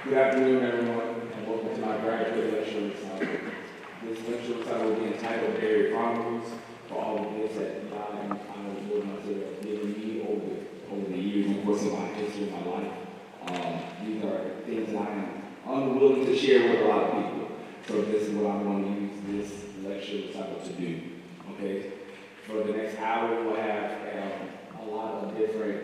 Good afternoon, everyone, and welcome to my graduate lecture-recital. This lecture-recital will be entitled Chronicles for all the gifts that God and I will have given me over the years and course of my history of my life. These are things that I am unwilling to share with a lot of people. So this is what I'm going to use this lecture-recital to do. Okay? For the next hour, we'll have a lot of different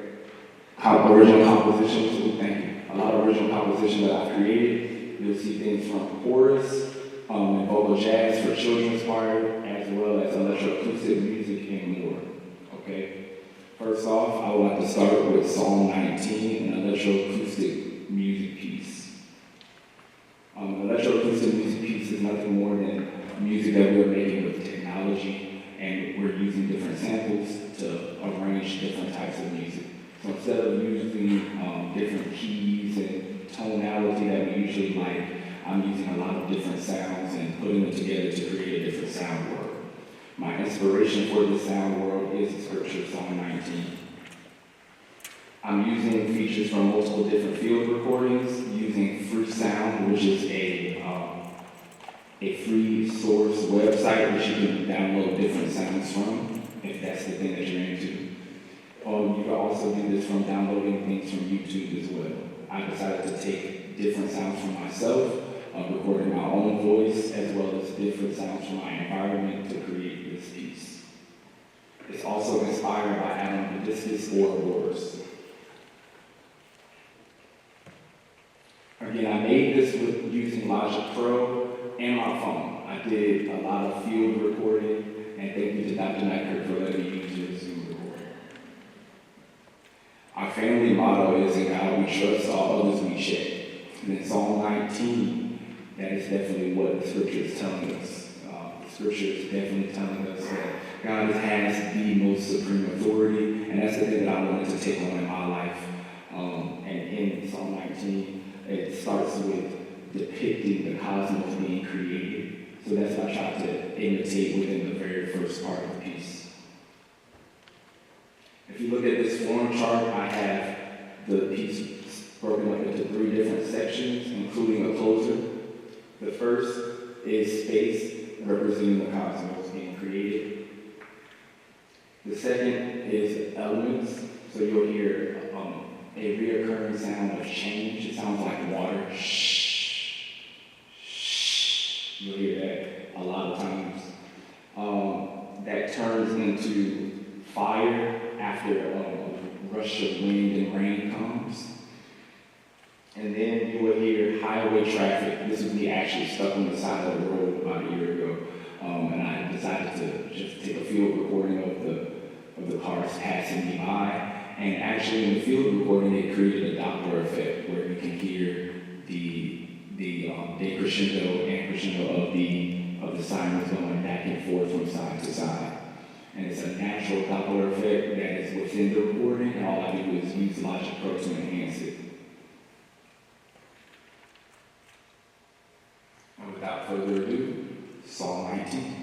original compositions. Thank you. A lot of original compositions that I've created. You'll see things from chorus and vocal jazz for children's choir, as well as electroacoustic music and more. Okay? First off, I would like to start with Psalm 19, an electroacoustic music piece. An electroacoustic music piece is nothing more than music that we're making with technology, and we're using different samples to arrange different types of music. So instead of using different keys and tonality that we usually like, I'm using a lot of different sounds and putting them together to create a different sound world. My inspiration for this sound world is the scripture, Psalm 19. I'm using features from multiple different field recordings, using Free Sound, which is a free source website which you can download different sounds from, if that's the thing that you're into. You can also do this from downloading things from YouTube as well. I decided to take different sounds from myself, recording my own voice, as well as different sounds from my environment to create this piece. It's also inspired by Adam Badiscus or Wars. Again, I made this with using Logic Pro and my phone. I did a lot of field recording, and thank you to Dr. Napier for letting me use your Zoom recording. Our family motto is, "In God we trust, all others we check." And in Psalm 19, that is definitely what the scripture is telling us. The scripture is definitely telling us that God has the most supreme authority, and that's the thing that I wanted to take on in my life. And in Psalm 19, it starts with depicting the cosmos being created. So that's what I tried to imitate within the very first part of the piece. If you look at this form chart, I have the piece broken up into 3 different sections, including a closer. The first is space, representing the cosmos being created. The second is elements, so you'll hear a reoccurring sound of change. It sounds like water. Shh, shh. You'll hear that a lot of times. That turns into fire after a rush of wind and rain comes. And then you will hear highway traffic. This was me actually stuck on the side of the road about a year ago. And I decided to just take a field recording of the cars passing me by. And actually in the field recording, they created a Doppler effect where you can hear the decrescendo and crescendo of the sirens going back and forth from side to side. And it's a natural Doppler effect that is within the recording, and all I do is use Logic Pro to enhance it. And without further ado, Psalm 19.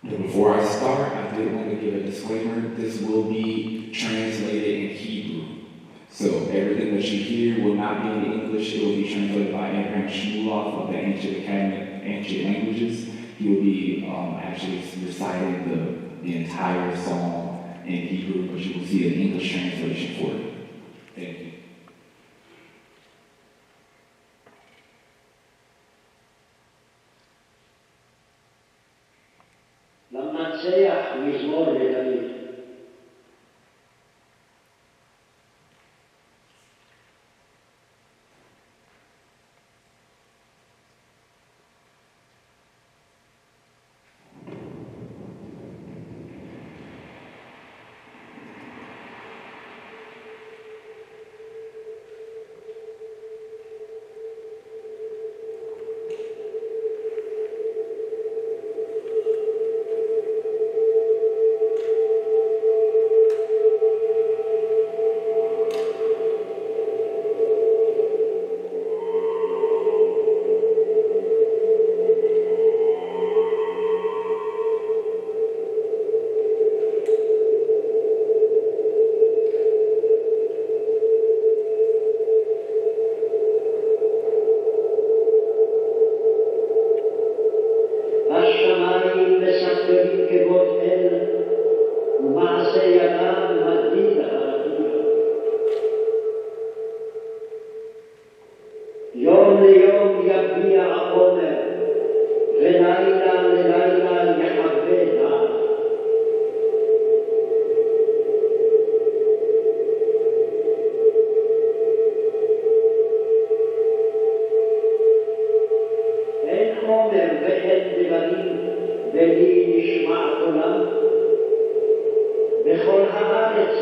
Before I start, I did want to give a disclaimer. This will be translated in Hebrew. So everything that you hear will not be in English. It will be translated by Schmuelof of the ancient languages. He will be actually reciting the entire psalm in Hebrew, but you will see an English translation for it. Thank you. لما تسيح مزمور لداوود.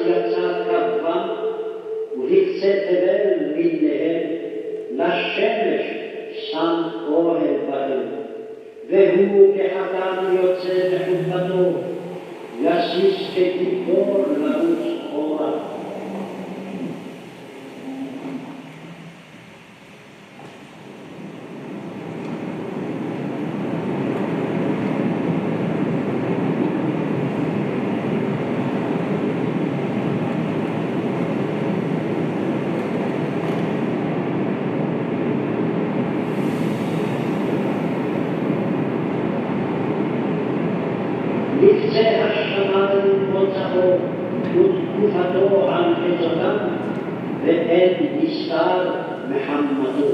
יצא כבם, ולקצתיהם מביניהם, לשמש שם אוהל בהם, והוא כחתם יוצא מחופתו, יסיס כגיבור לרוץ אחורה. לקצה השמיים מוצאו ותקופתו על חצותם ואין נסתר מחמתו.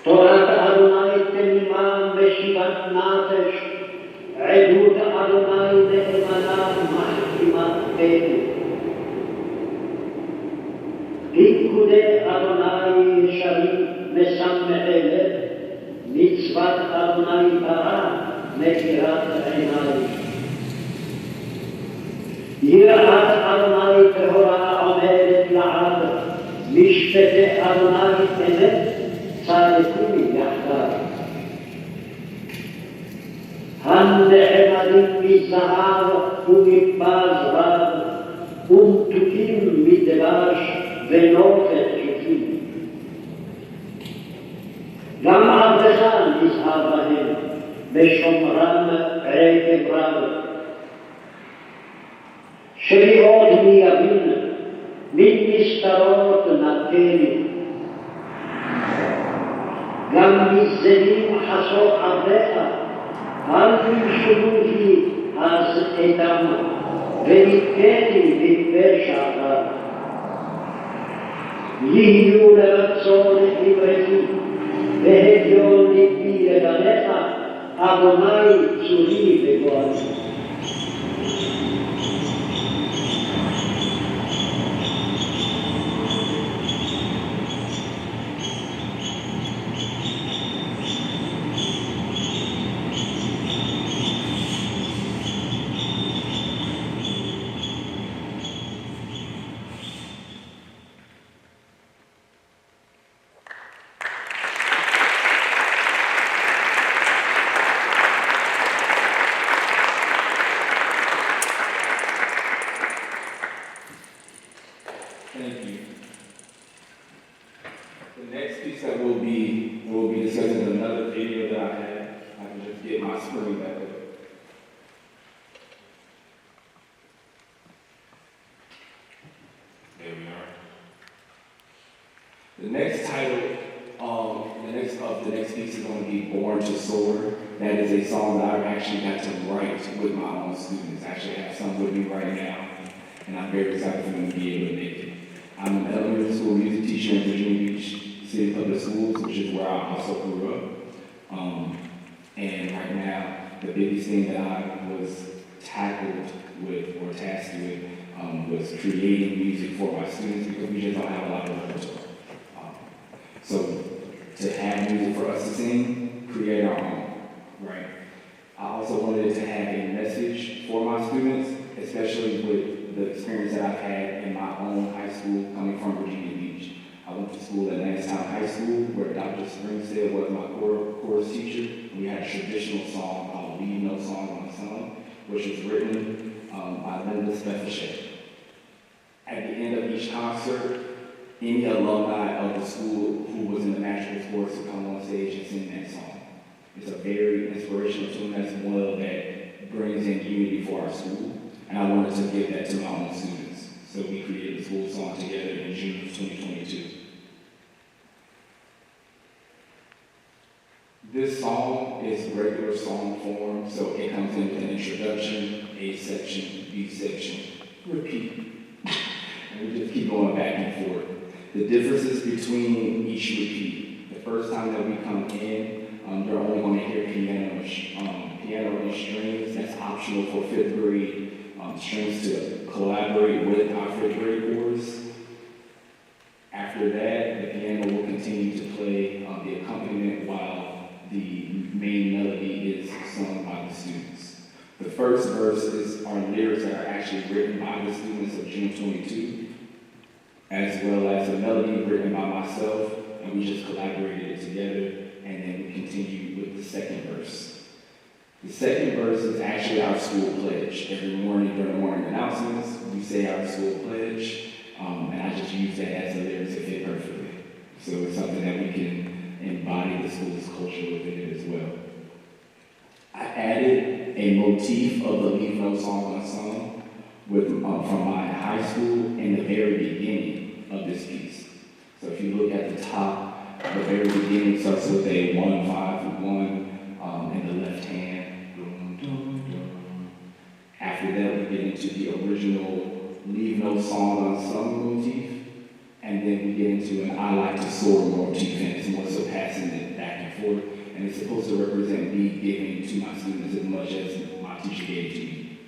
תורת אדוני תמימה ושיבת נפש, עדות אדוני נאמנה מחכימת פנו. פיקודי אדוני ישרים משמחי לב, מצוות אדוני ברא מאירת עיניים. יראת אדוני טהורה עומדת לעד, משפטי אדוני אמת צדקו יחדיו. הנעמדים מזהב ומפז רב, ומתוקים מדבש ונופת שוקים. גם עבדך נזהר בהם, ושומרם עקב רב. שמיעות מיבין, ממסתרות נתני. גם מזלים חסות עבדיך, אל תמשלותי אז אתם, ונתקני בפשע רב. יהיו לרצון את דבריי, והדיון נקבי לבניך, אדוני צורי וגואלי. Thank you. The next piece that we'll be discussing is another video that I had. I can just get my screen back up. There we are. The next title, the next piece is going to be Born to SOAR. That is a song that I've actually got to write with my own students. I actually have some with me right now, and I'm very excited for them to be able to make it. I'm an elementary school music teacher in Virginia Beach City Public Schools, which is where I also grew up. And right now, the biggest thing that I was tasked with was creating music for my students because we just don't have a lot of repertoire. So to have music for us to sing, create our own, right? I also wanted to have a message for my students, especially with the experience that I've had in my own high school coming from Virginia Beach. I went to school at Lansdowne High School where Dr. Springstead was my chorus teacher. We had a traditional song called Leave No Song Unsung, which was written by Linda Spethishek. At the end of each concert, any alumni of the school who was in the magical sports would come on stage and sing that song. It's a very inspirational tune as well that brings in unity for our school. And I wanted to give that to my own students. So we created the school song together in June of 2022. This song is regular song form, so it comes in with an introduction, A section, B section, repeat. And we just keep going back and forth. The differences between each repeat. The first time that we come in, they're only going to hear piano and strings. That's optional for 5th grade strings to collaborate with our 5th grade chorus. After that, the piano will continue to play the accompaniment while the main melody is sung by the students. The first verses are lyrics that are actually written by the students of June 22, as well as a melody written by myself, and we just collaborated it together, and then we continue with the second verse. The second verse is actually our school pledge. Every morning during morning announcements, we say our school pledge, and I just use that as a lyric to fit perfectly. So it's something that we can embody the school's culture within it as well. I added a motif of the Leave No Song Unsung from my high school in the very beginning of this piece. So if you look at the top, the very beginning starts with a 1-5-1 in the left hand. After that, we get into the original Leave No Song Unsung motif, and then we get into an I Like to Soar motif, and it's more so passing it back and forth, and it's supposed to represent me giving to my students as much as my teacher gave to me.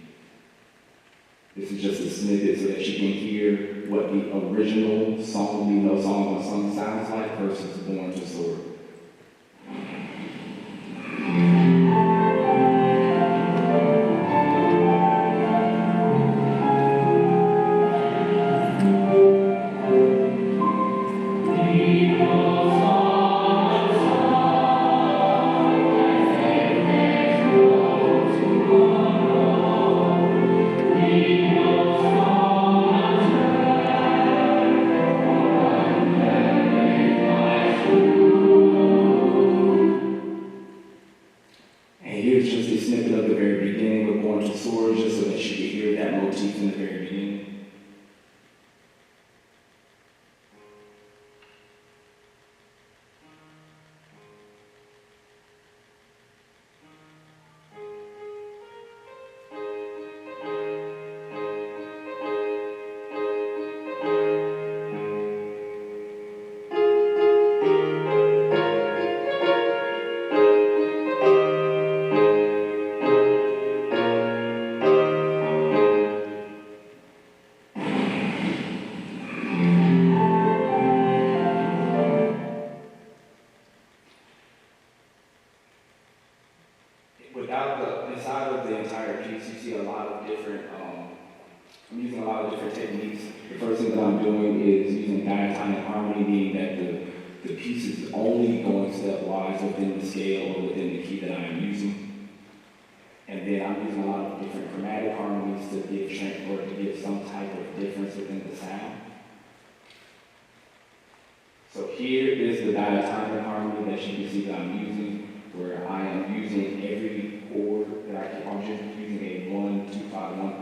This is just a snippet so that you can hear what the original song, Leave No Song Unsung, sounds like versus Born to Soar.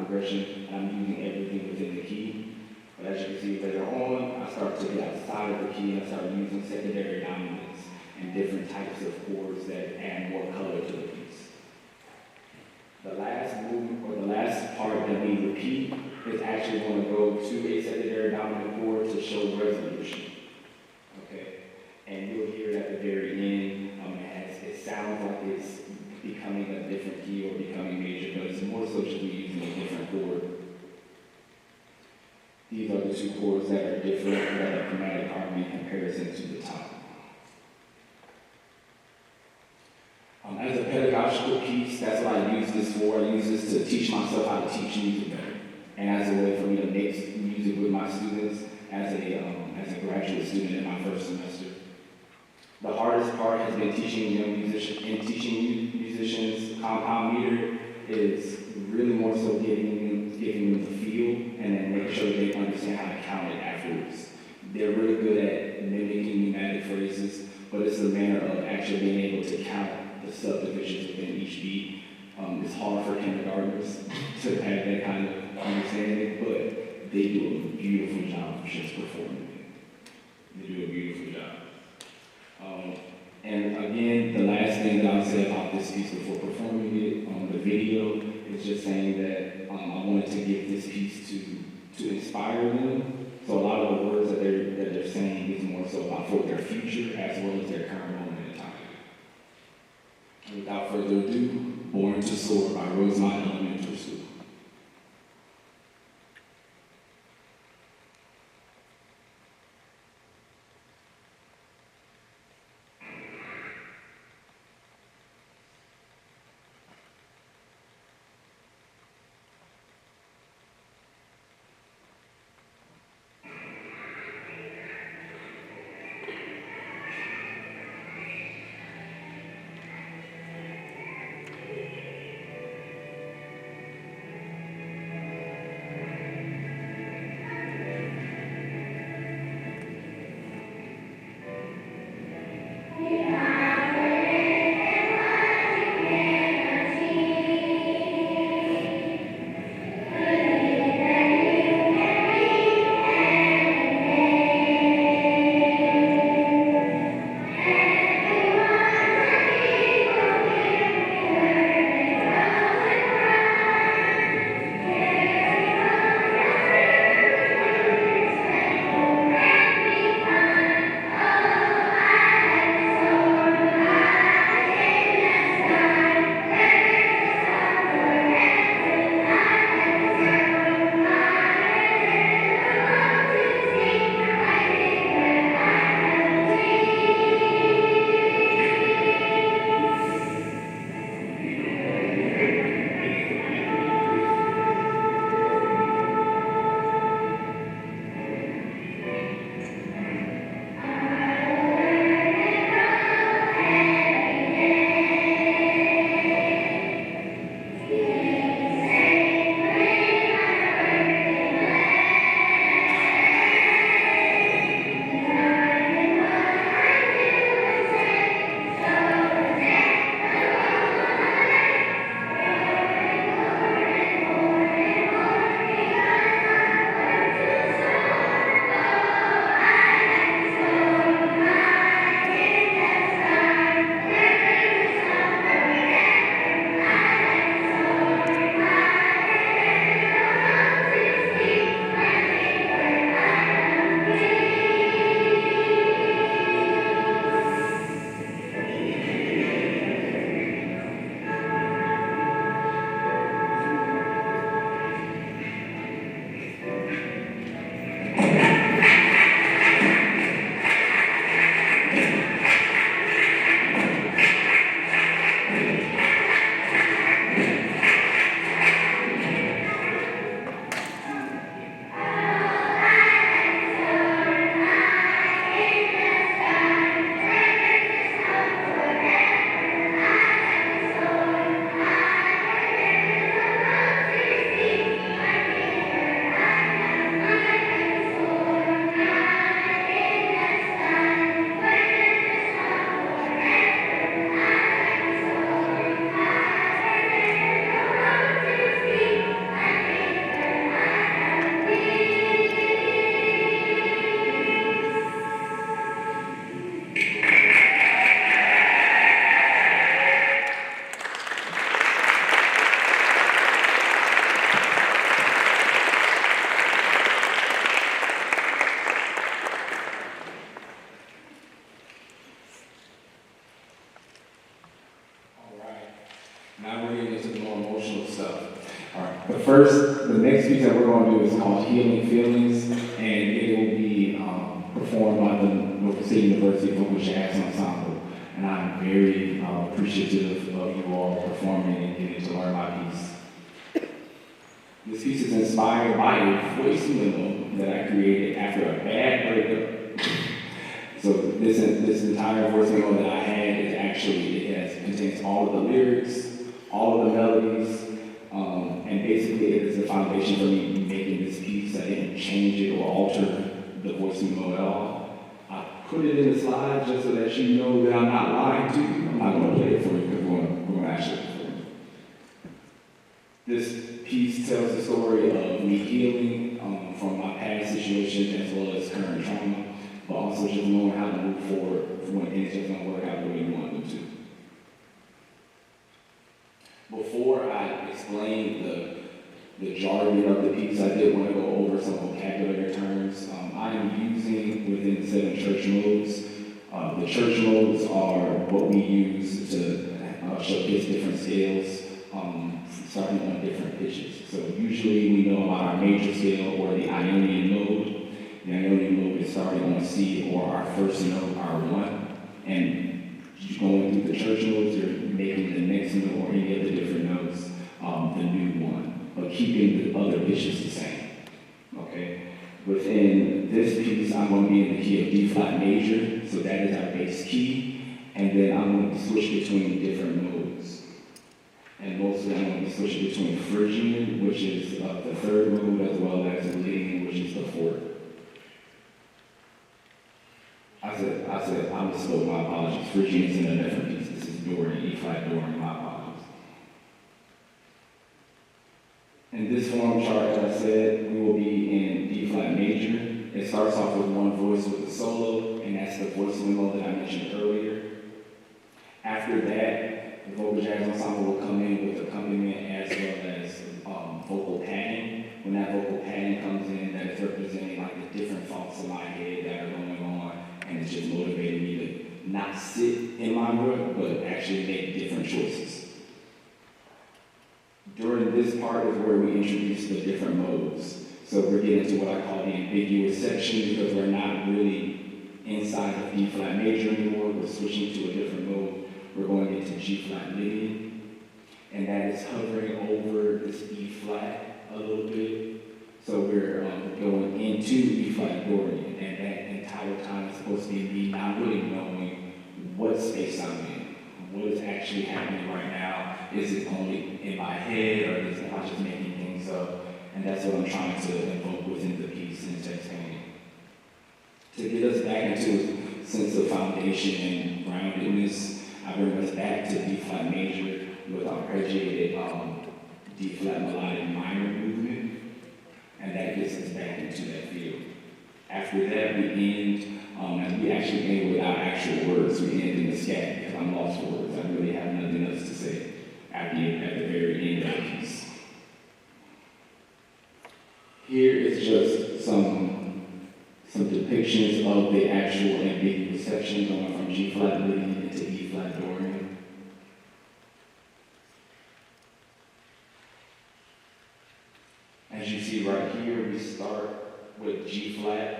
Percussion, and I'm using everything within the key. But as you can see later on, I start to get outside of the key and I start using secondary dominants and different types of chords that add more color to the piece. The last movement, or the last part that we repeat, is actually going to go to a secondary dominant chord to show resolution. Okay? And you'll hear it at the very end. It sounds like it's becoming a different key or becoming major, but it's more so just using a different chord. These are the two chords that are different, that are chromatic harmony in comparison to the top. As a pedagogical piece, that's what I use this for. I use this to teach myself how to teach music better, and as a way for me to make music with my students as a graduate student in my first semester. The hardest part has been teaching young musicians compound meter is really more so giving them the feel and then making sure they understand how to count it afterwards. They're really good at mimicking pneumatic phrases, but it's a manner of actually being able to count the subdivisions within each beat. It's hard for kindergartners to have that kind of understanding, but they do a beautiful job of just performing it. They do a beautiful job. And again, the last thing that I'll say about this piece before performing it on the video is just saying that I wanted to give this piece to inspire them. So a lot of the words that they're saying is more so about for their future as well as their current moment in time. without further ado, Born to Soar by Rosemont Elementary School. The next piece that we're going to do is called Healing Feelings, and it will be performed by the Norfolk State University Ensemble. And I'm very appreciative of you all performing and getting to learn my piece. This piece is inspired by a voice memo that I created after a bad breakup. So this entire voice memo that I had is actually, contains all of the lyrics, all of the melodies, and basically it is the foundation for me making this piece. I didn't change it or alter the voice memo at all. I put it in the slide just so that you know that I'm not lying to you. I'm not going to play it for you because we're going to actually perform it. This piece tells the story of me healing from my past situations as well as current trauma, but also just knowing how to move forward when things just don't work out the way you want them to. Before I explain the jargon of the piece, I did want to go over some vocabulary terms. I am using within 7 church modes. The church modes are what we use to showcase different scales, starting on different pitches. So usually we know about our major scale or the Ionian mode. The Ionian mode is starting on C or our first note, our 1, and going through the church notes, you're making the next note or any of the different notes the new one, but keeping the other pitches the same. Okay? Within this piece, I'm going to be in the key of D flat major, so that is our bass key, and then I'm going to switch between different modes. And mostly I'm going to be switching between Phrygian, which is the third mode, as well as Lydian, which is the fourth. I misspoke, my apologies. Phrygian is in a different piece. This is Dorian, E flat Dorian, my apologies. In this form chart, as I said, we will be in D flat major. It starts off with one voice with a solo, and that's the voice window that I mentioned earlier. After that, the vocal jazz ensemble will come in with accompaniment as well as vocal padding. When that vocal padding comes in, that is representing like the different thoughts in my head that are going on, and it's just motivating me to not sit in my rut, but actually make different choices. During this part is where we introduce the different modes. So we're getting to what I call the ambiguous section because we're not really inside of D flat major anymore. We're switching to a different mode. We're going into G flat Lydian, and that is hovering over this E flat a little bit. So we're going into E flat Dorian, and that entire time is supposed to be me not really knowing what space I'm in. What is actually happening right now? Is it only in my head, or is it, am I just making things up? And that's what I'm trying to invoke within the piece and texting. To get us back into a sense of foundation and groundedness, I bring us back to D flat major with arpeggiated D flat melodic minor movement, and that gets us back into that field. After that, we end, and we actually end without actual words. We end in the scat because I'm lost for words. I really have nothing else to say at the very end of the piece. Here is just some depictions of the actual ambiguous section going from G flat Lydian into E flat Dorian. As you see right here, we start with G flat,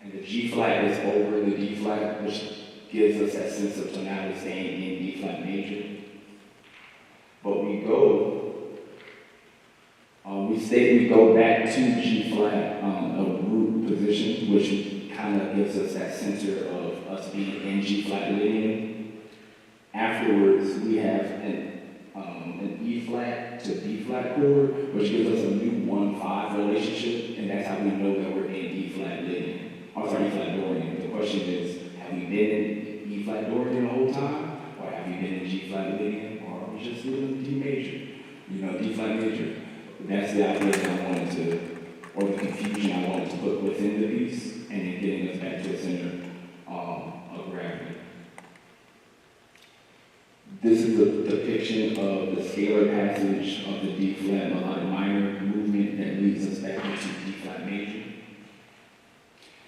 and the G flat is over the D flat, which gives us that sense of tonality staying in D flat major. But we go back to G flat, a root position, which kind of gives us that center of us being in G flat Lydian. Afterwards, we have an E flat to D flat chord, which gives us a new 1-5 relationship, and that's how we know that we're in E flat Lydian. I'm sorry, E flat Dorian. The question is, have we been in E flat Dorian the whole time, or have we been in G flat Lydian, or are we just doing D major? D flat major. That's the idea that I wanted to, or the confusion I wanted to put within the piece, and then getting us back to a center of gravity. This is a depiction of the scalar passage of the D flat melodic minor movement that leads us back into D flat major.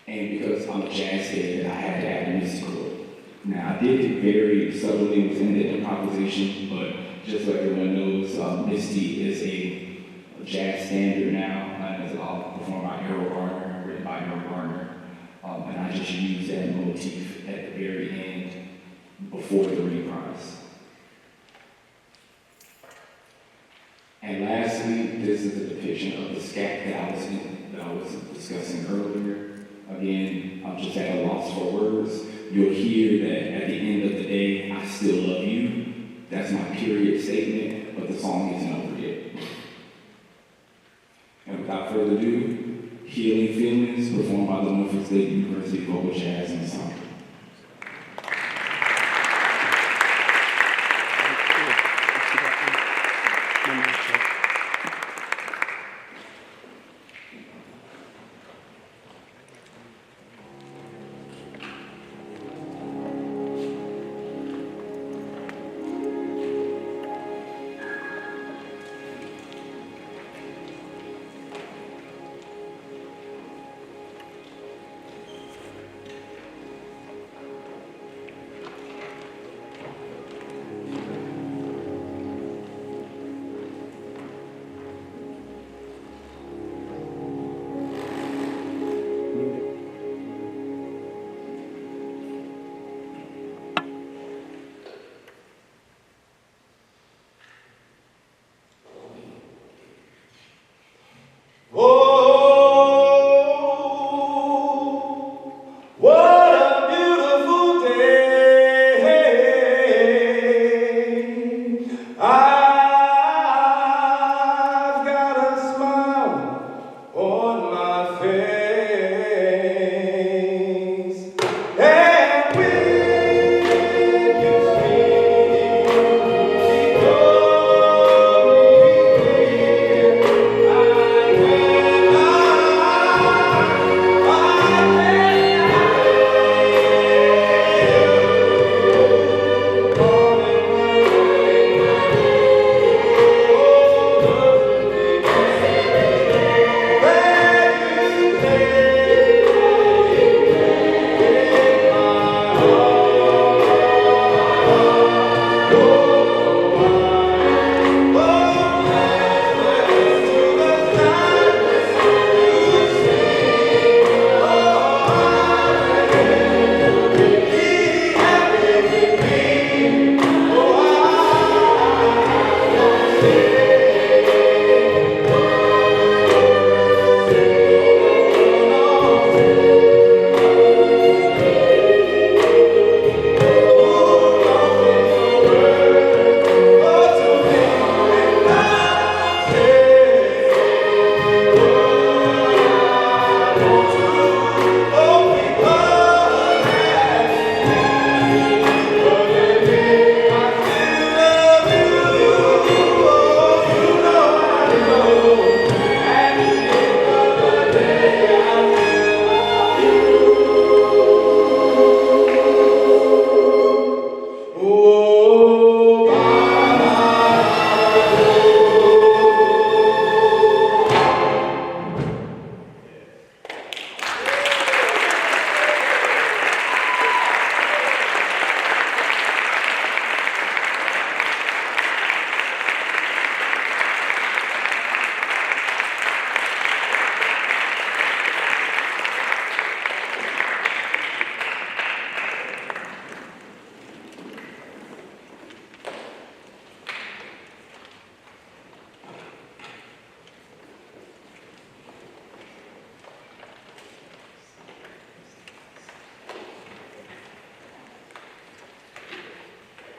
And because I'm a jazz head, I had to add a mystical. Now, I did it very subtly within the improvisation, but just so everyone knows, Misty is a jazz standard now, and it's all performed by Errol Garner, written by Errol Garner. And I just used that motif at the very end before the reprise. And lastly, this is a depiction of the scat that I was discussing earlier. Again, I'm just at a loss for words. You'll hear that at the end of the day, I still love you. That's my period statement, but the song isn't over yet. And without further ado, Healing Feelings, performed by the Norfolk State University Vocal Jazz Ensemble.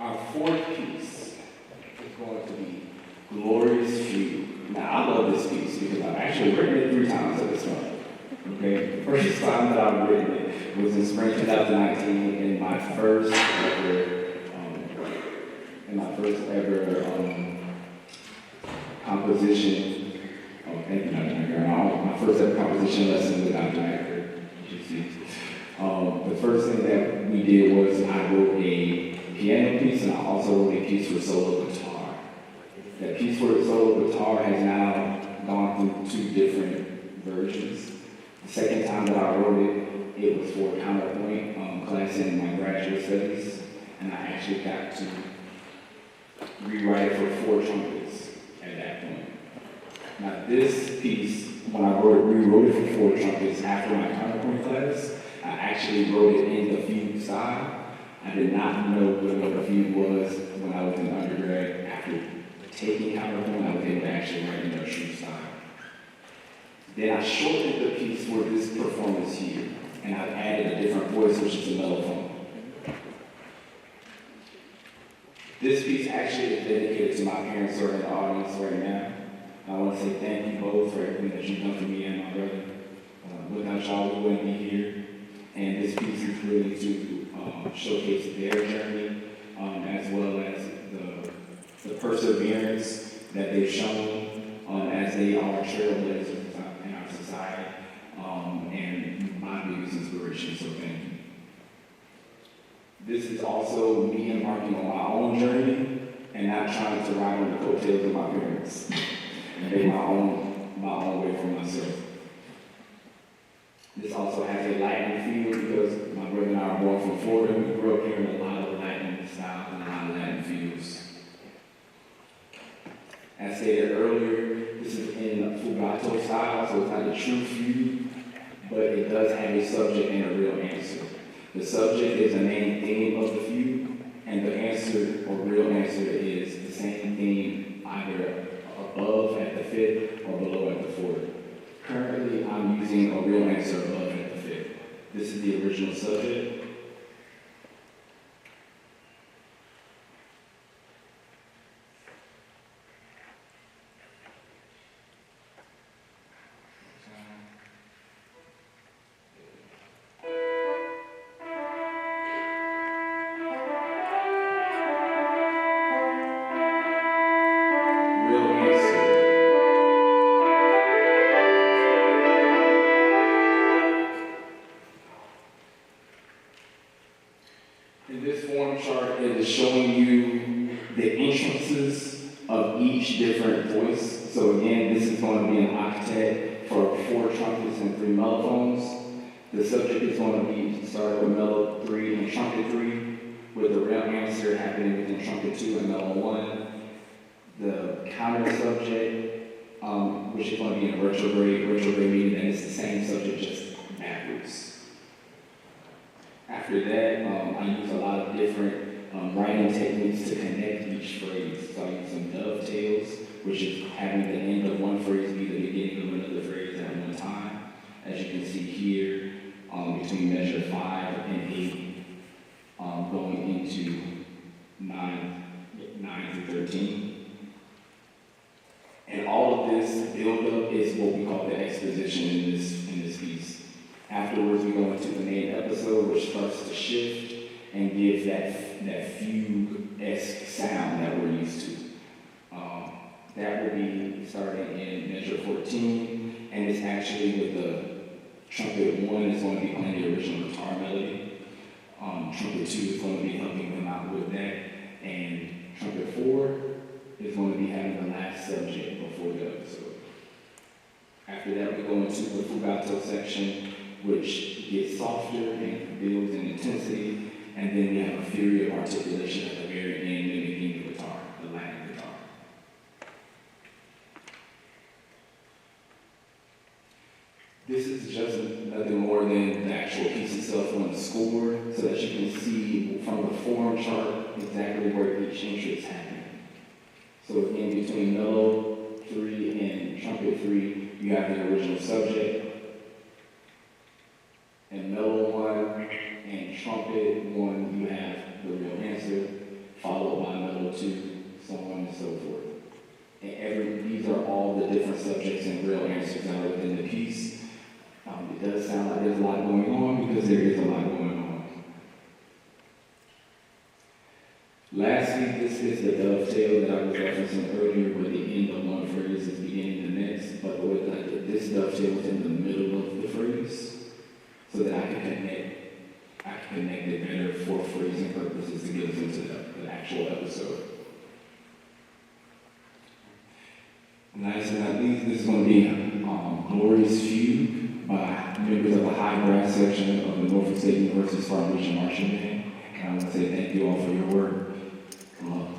Our fourth piece is going to be Glorious Fugue. Now, I love this piece because I've actually written it 3 times at this point. Okay, the first time that I've written it was in spring 2019 in my first ever composition. Oh, thank you, Dr. Napier. My first ever composition lesson with Dr. Napier. The first thing that we did was I wrote a piano piece, and I also wrote a piece for solo guitar. That piece for solo guitar has now gone through 2 different versions. The second time that I wrote it, it was for a counterpoint class in my graduate studies, and I actually got to rewrite it for 4 trumpets at that point. Now this piece, when I rewrote it for 4 trumpets after my counterpoint class, I actually wrote it in the fugue style. I did not know what a fugue was when I was in undergrad. After taking counterpoint, I was able to actually write in the true style. Then I shortened the piece for this performance here, and I've added a different voice, which is a mellophone. This piece actually is dedicated to my parents who are in the audience right now. I want to say thank you both for everything that you've done for me and my brother. Without y'all, we wouldn't be here. And this piece is really to showcase their journey, as well as the perseverance that they've shown as they are trailblazers in our society, and my biggest inspiration, so thank you. This is also me embarking on my own journey and not trying to ride on the coattails of my parents and make my own way for myself. This also has a Latin feel because my brother and I are born from Florida. We grew up hearing a lot of Latin styles and a lot of Latin feels. As stated earlier, this is in fugato style, so it's not a true fugue, but it does have a subject and a real answer. The subject is the main theme of the fugue, and the answer or real answer is the same theme either above at the 5th or below at the 4th. Currently, I'm using a real answer above at the 5th. This is the original subject. Showing you the entrances of each different voice. So again, this is going to be an octet for 4 trumpets and 3 mellophones. The subject is going to be started with mellow 3 and trumpet 3, with the real answer happening within trumpet 2 and mellow 1. The counter subject, which is going to be in retrograde meaning that it's the same subject, just backwards. After that, I use a lot of different writing techniques to connect each phrase. So I use some dovetails, which is having the end of one phrase be the beginning of another phrase at one time. As you can see here, between measure 5 and 8, going into 9 through 13. And all of this build-up is what we call the exposition in this piece. Afterwards, we go into the main episode, which starts to shift and give that fugue-esque sound that we're used to. That will be starting in measure 14, and it's actually with the trumpet 1 is going to be playing the original guitar melody. Trumpet 2 is going to be helping them out with that, and trumpet 4 is going to be having the last subject before the episode. After that, we go into the fugato section, which gets softer and builds in intensity, and then we have a fury of articulation at the very end, mimicking the guitar, the Latin guitar. This is just nothing more than the actual piece itself on the score, so that you can see from the form chart exactly where each entry is happening. So again, between mellow 3 and trumpet 3, you have the original subject, and mellow 1 and trumpet 1, you have the real answer, followed by mellow 2, so on and so forth. And these are all the different subjects and real answers that are within the piece. It does sound like there's a lot going on because there is a lot going on. Lastly, this is the dovetail that I was referencing earlier, where the end of one phrase is beginning the next, but this dovetail is in the middle of the phrase, so that I can connect it better for phrasing purposes to get us into the actual episode. Last but not least, this is going to be Glorious Fugue by members of the high brass section of the Norfolk State University Spartan Marching Band. And I want to say thank you all for your work. Come on.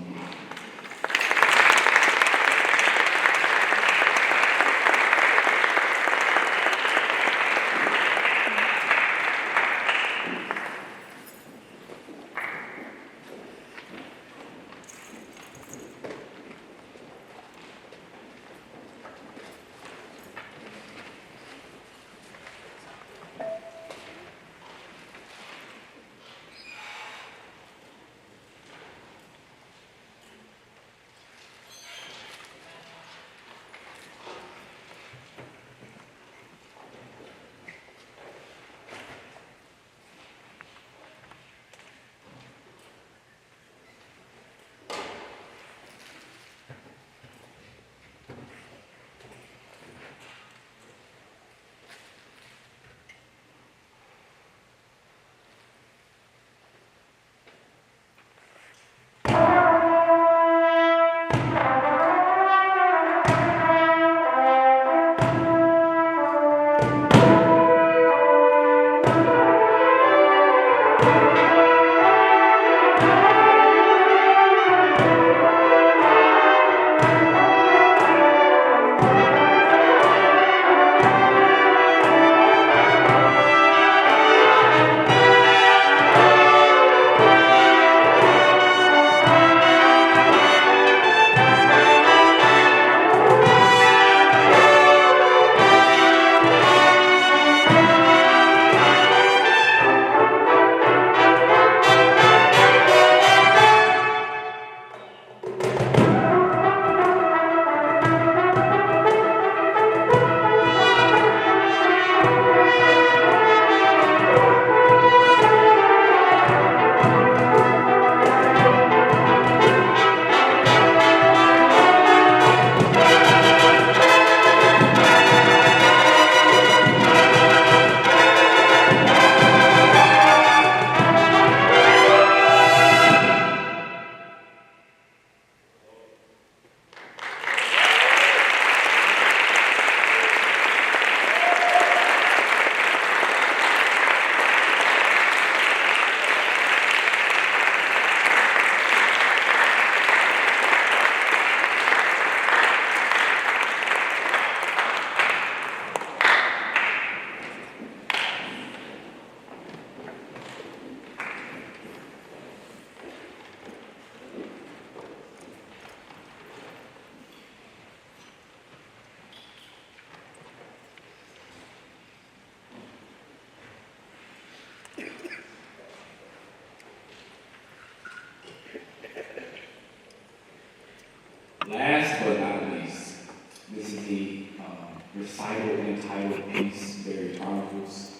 recital entitled Peace, Buried Chronicles.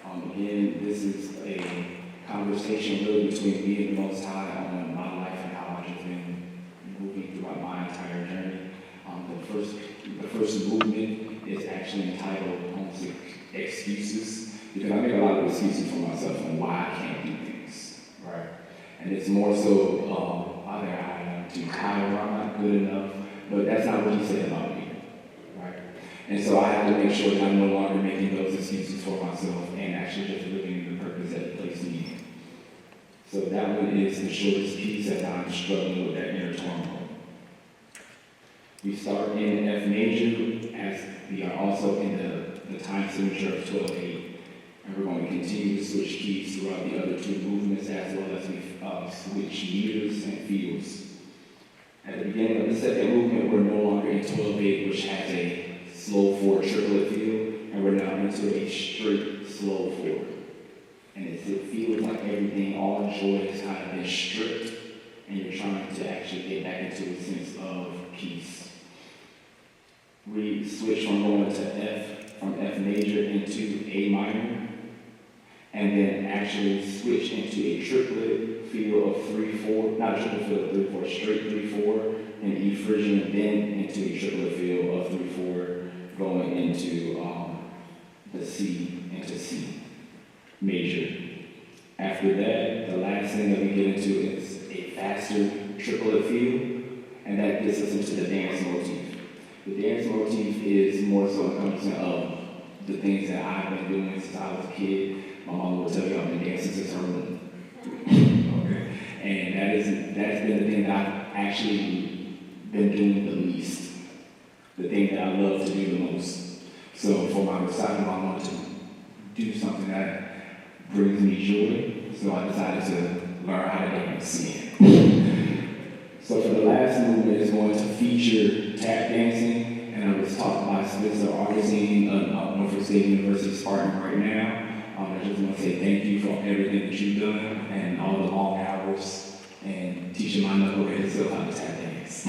Again, this is a conversation really between me and the Most High on my life and how I've just been moving throughout my entire journey. The first movement is actually entitled Homesick Excuses, because I make a lot of excuses for myself on why I can't do things, right? And it's more so, either I'm too tired or I'm not good enough, but that's not what he said about me, right? And so I have to make sure that I'm no longer making those excuses for myself and actually just living in the purpose that he placed me in. So that one is the shortest piece as I'm struggling with that inner turmoil. We start in F major as we are also in the time signature of 12/8. And we're going to continue to switch keys throughout the other two movements as well as we switch meters and fields. At the beginning of the second movement, we're no longer in 12/8, which has a slow 4 triplet feel, and we're now into a straight slow 4. And it feels like everything, all joy has kind of been stripped, and you're trying to actually get back into a sense of peace. We switch from going from F major into A minor, and then actually switch into a triplet feel of 3/4, not a triplet feel of 3/4, straight 3/4, and E Frisian, and then into a triplet feel of 3/4, going into the C, into C major. After that, the last thing that we get into is a faster triplet feel, and that gets us into the dance motif. The dance motif is more so encompassing of the things that I've been doing since I was a kid. My mom will tell you I've been dancing since her womb. Okay. And that's been the thing that I've actually been doing the least. The thing that I love to do the most. So for my recital, I wanted to do something that brings me joy. So I decided to learn how to dance. So for the last movement, it's going to feature tap dancing, and I was taught by Spencer Augustine of Norfolk State University, Spartan right now. I just want to say thank you for everything that you've done and all the long hours and teaching my knuckleheads still how to tap dance.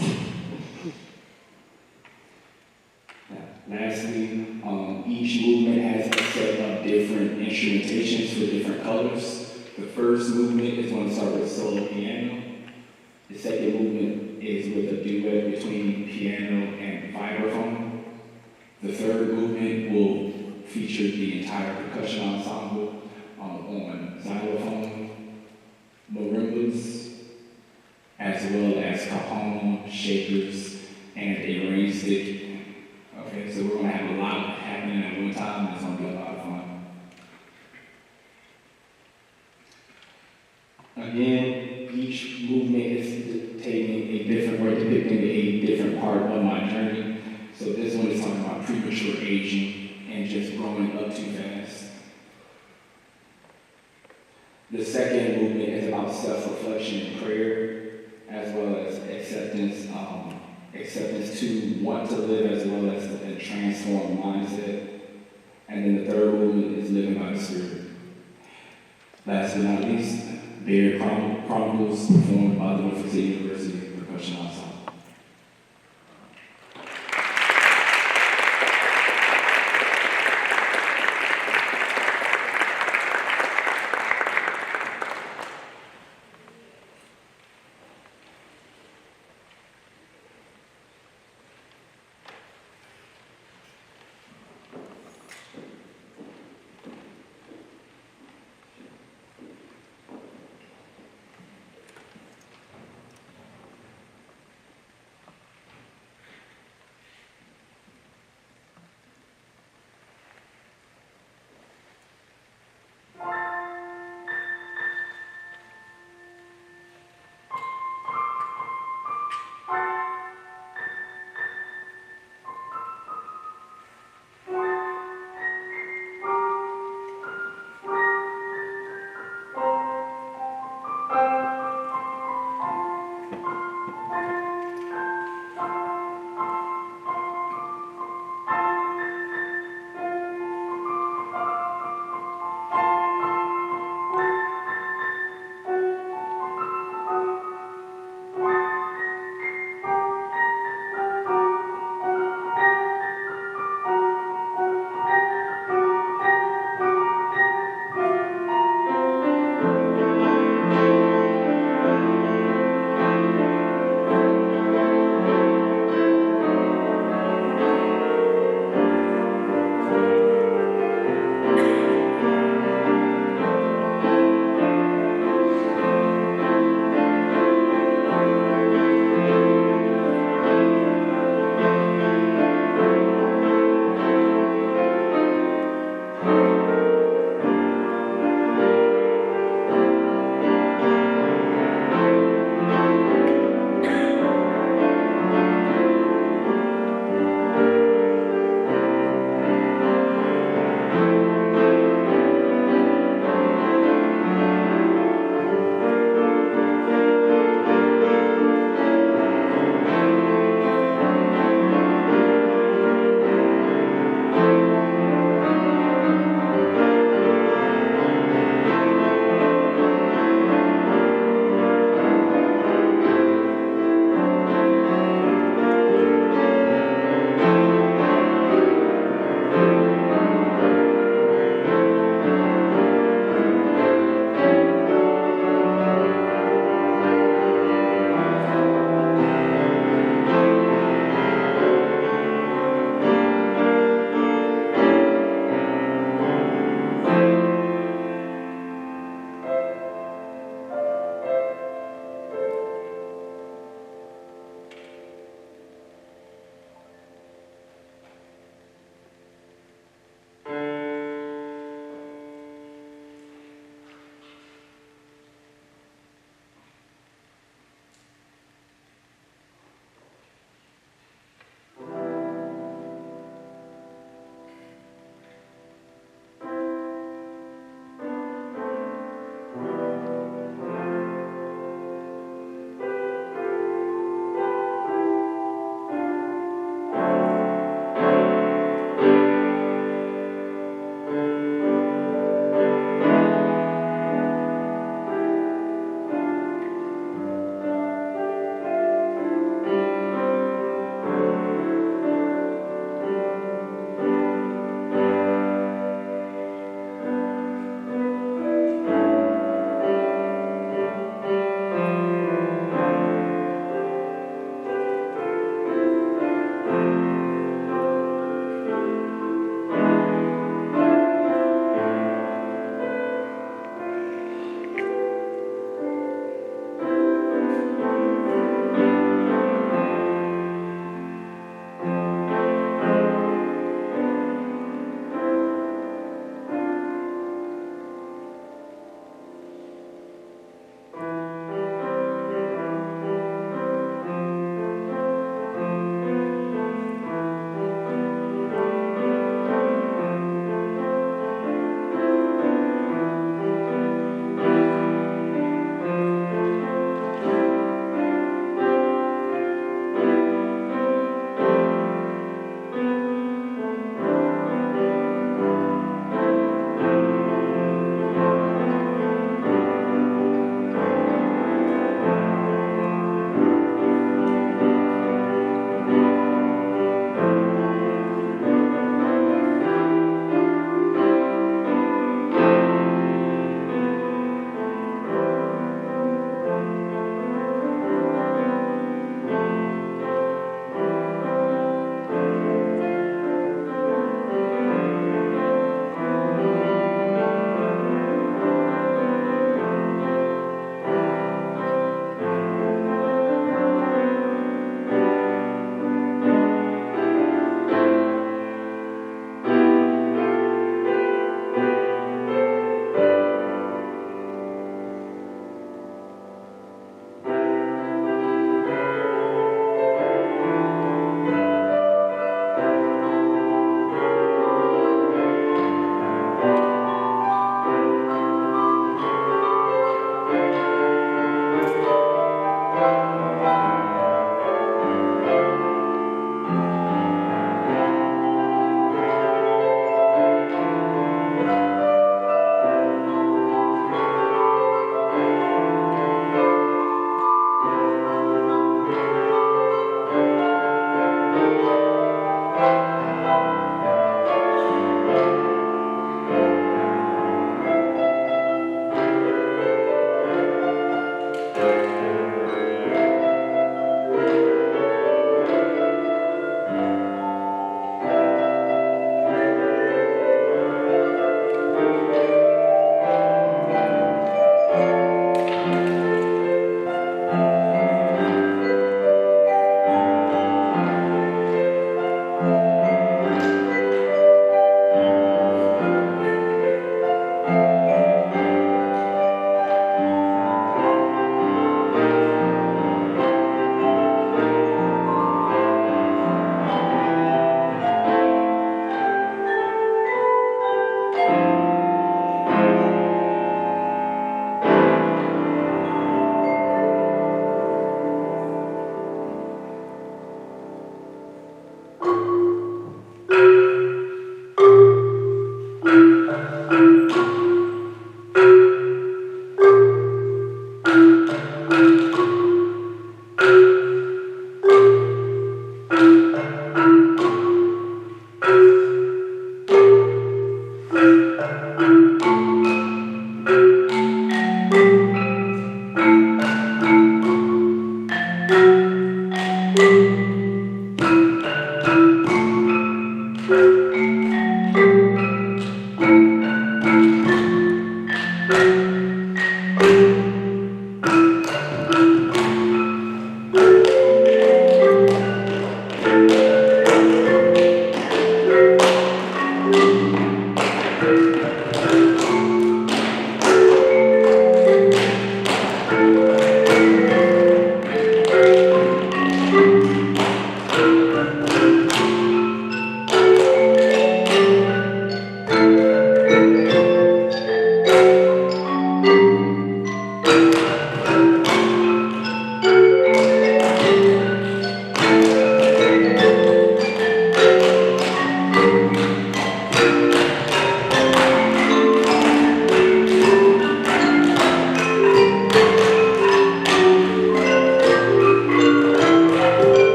Lastly, each movement has a set of different instrumentations for different colors. The first movement is going to start with solo piano. The second movement is with a duet between piano and vibraphone. The third movement will feature the entire percussion ensemble on xylophone, marimbas, as well as cajon, shakers, and a rain stick. Okay, so we're going to have a lot happening at one time, and it's going to be a lot of fun. Again, each movement is taking a different or depicting a different part of my journey. So this one is talking about premature aging and just growing up too fast. The second movement is about self-reflection and prayer, as well as acceptance to want to live as well as a transformed mindset. And then the third movement is living by the Spirit. Last but not least, Buried Chronicles, performed by the Norfolk State University Percussion Ensemble.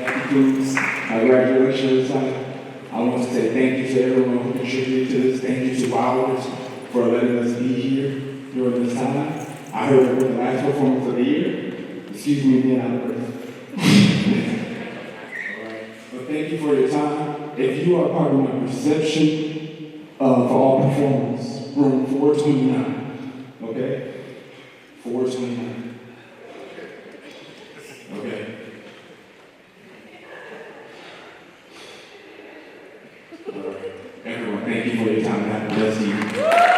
concludes my graduation recital. I want to say thank you to everyone who contributed to this. Thank you to Wilders for letting us be here during this time. I heard it was the last performance of the year. Excuse me being out of breath. But thank you for your time. If you are part of my reception for all performers, room 429, okay? 429. Okay. All right. Everyone, thank you for your time. Have a blessed evening.